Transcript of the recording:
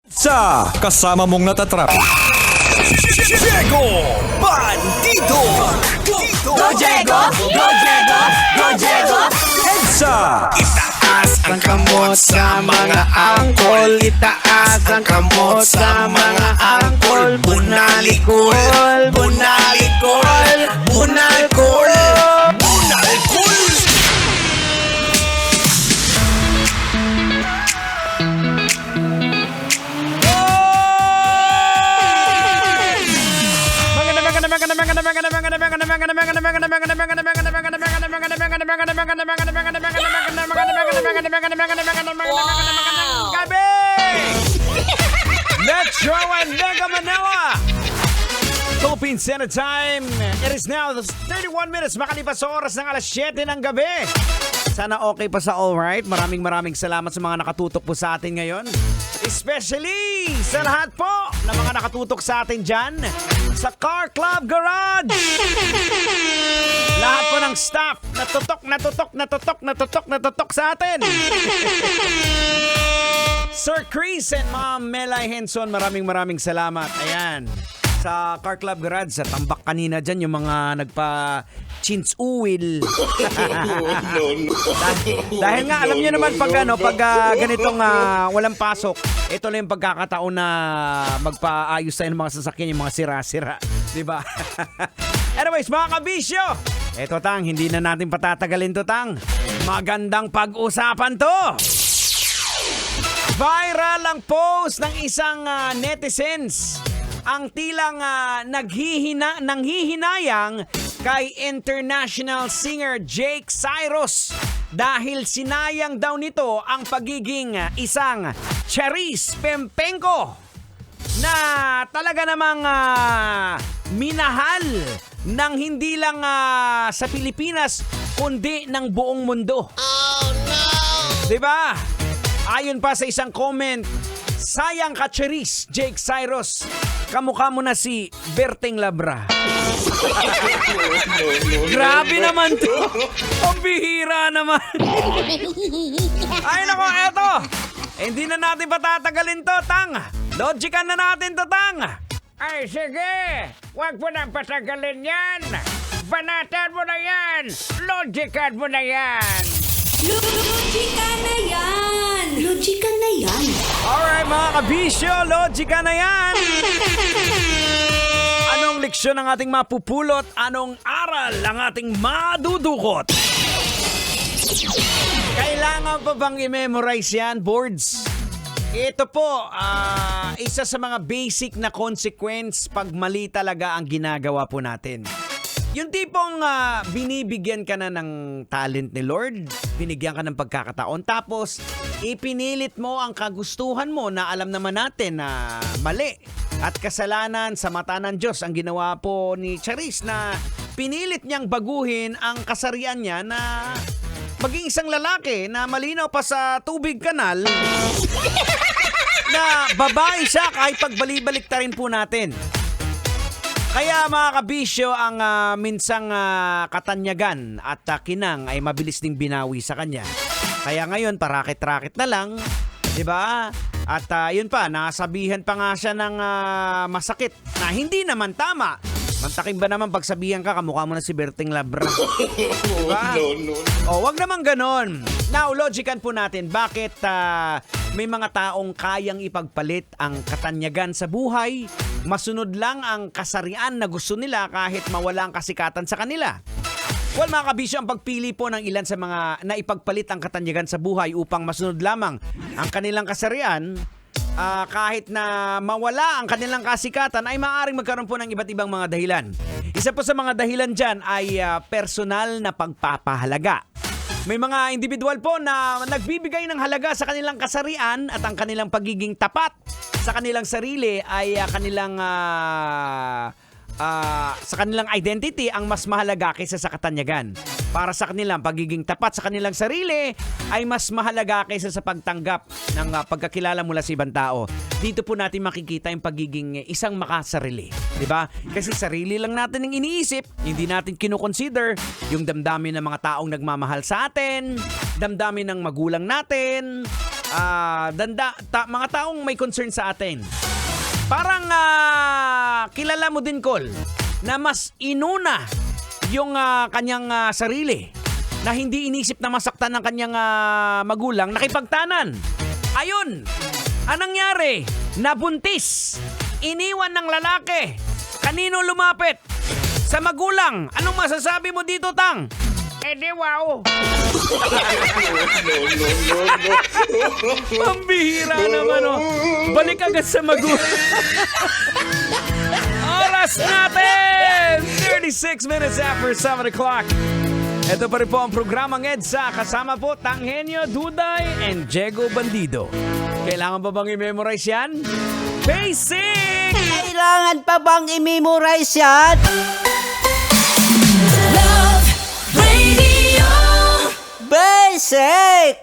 Sa kasama mong natatrap. Diego Bandito! Go Diego! Go Diego! Go Diego! EDSA! Itaas Ang kamot sa mga angkol, itaas ang kamot sa mga angkol. Bunalikol, bunalikol, bunalkol. Bunalkol! Gabi! Metro and Mega Manila! Philippine Standard Time. It is now 31 minutes makalipas sa oras ng alas 7 ng gabi. Sana okay pa sa alright. Maraming salamat sa mga nakatutok po sa atin ngayon. Especially sa lahat po na mga nakatutok sa atin dyan sa Car Club Garage. Lahat po ng staff natutok sa atin. Sir Chris and Ma'am Melay Henson, maraming salamat. Ayan. Sa Car Club Garage, sa tambak kanina dyan, yung mga nagpa-chins uwil. Dahil nga, alam niyo naman pag ganitong walang pasok, ito lang yung pagkakataon na magpaayos tayo ng mga sasakyan, yung mga sira-sira. Diba? Anyways, mga kabisyo, eto Tang, hindi na natin patatagalin to Tang. Magandang pag-usapan to. Viral ang post ng isang netizens. Ang tilang nanghihinayang kay international singer Jake Cyrus dahil sinayang daw nito ang pagiging isang Charis Pempenko na talaga namang minahal ng hindi lang sa Pilipinas kundi ng buong mundo. Oh no! Diba? Ayon pa sa isang comment, sayang ka Charis, Jake Cyrus. Kamukha mo na si Berting Labra. Grabe naman to. Ang bihira naman. Ay nako, eto. Hindi na natin patatagalin to, Tang. Logican na natin to, Tang. Ay, sige. Huwag mo nang patagalin yan. Banatan mo na yan. Logican mo na yan. Logika na yan! Logika na yan! Alright mga kabisyo, logika na yan! Anong leksyon ang ating mapupulot? Anong aral ang ating madudukot? Kailangan pa bang i-memorize yan, boards? Ito po, isa sa mga basic na consequence pag mali talaga ang ginagawa po natin. Yung tipong binibigyan ka na ng talent ni Lord, binigyan ka ng pagkakataon, tapos ipinilit mo ang kagustuhan mo na alam naman natin na mali at kasalanan sa mata ng Diyos. Ang ginawa po ni Charis na pinilit niyang baguhin ang kasarian niya na maging isang lalaki na malinaw pa sa tubig kanal na babae siya kahit pagbali-balik ta rin po natin. Kaya mga kabisyo, ang minsang katanyagan at kinang ay mabilis ding binawi sa kanya. Kaya ngayon, parakit-rakit na lang, di ba? At yun pa, nasabihan pa nga siya ng masakit na hindi naman tama. Mantakin ba naman pagsabihan ka, kamukha mo na si Berting Labra? Diba? O, wag naman ganon. Now, logican po natin, bakit may mga taong kayang ipagpalit ang katanyagan sa buhay, masunod lang ang kasarian na gusto nila kahit mawala ang kasikatan sa kanila. Well, mga kabisyo, ang pagpili po ng ilan sa mga na ipagpalit ang katanyagan sa buhay upang masunod lamang ang kanilang kasarian, kahit na mawala ang kanilang kasikatan, ay maaaring magkaroon po ng iba't ibang mga dahilan. Isa po sa mga dahilan dyan ay personal na pagpapahalaga. May mga individual po na nagbibigay ng halaga sa kanilang kasarian at ang kanilang pagiging tapat sa kanilang sarili ay sa kanilang identity ang mas mahalaga kaysa sa katanyagan. Para sa kanilang pagiging tapat sa kanilang sarili ay mas mahalaga kaysa sa pagtanggap ng pagkakilala mula sa ibang tao. Dito po natin makikita yung pagiging isang makasarili. Diba? Kasi sarili lang natin ang iniisip, hindi natin kinukonsider yung damdamin ng mga taong nagmamahal sa atin, damdamin ng magulang natin, mga taong may concern sa atin. Parang kilala mo din, Col, na mas inuna yung kanyang sarili na hindi inisip na masaktan ng kanyang magulang, nakipagtanan. Ayun, anong nangyari? Nabuntis. Iniwan ng lalaki. Kanino lumapit? Sa magulang. Anong masasabi mo dito, Tang? Di wow. Pambihira naman, oh. Balik agad sa magulang. Oras natin! 36 minutes after 7 o'clock. Ito pa rin po ang programang EDSA. Kasama po Tanghenyo Duday and Diego Bandido. Kailangan ba bang i-memorize yan? Basic! Kailangan pa bang i-memorize yan? Love Radio. Basic!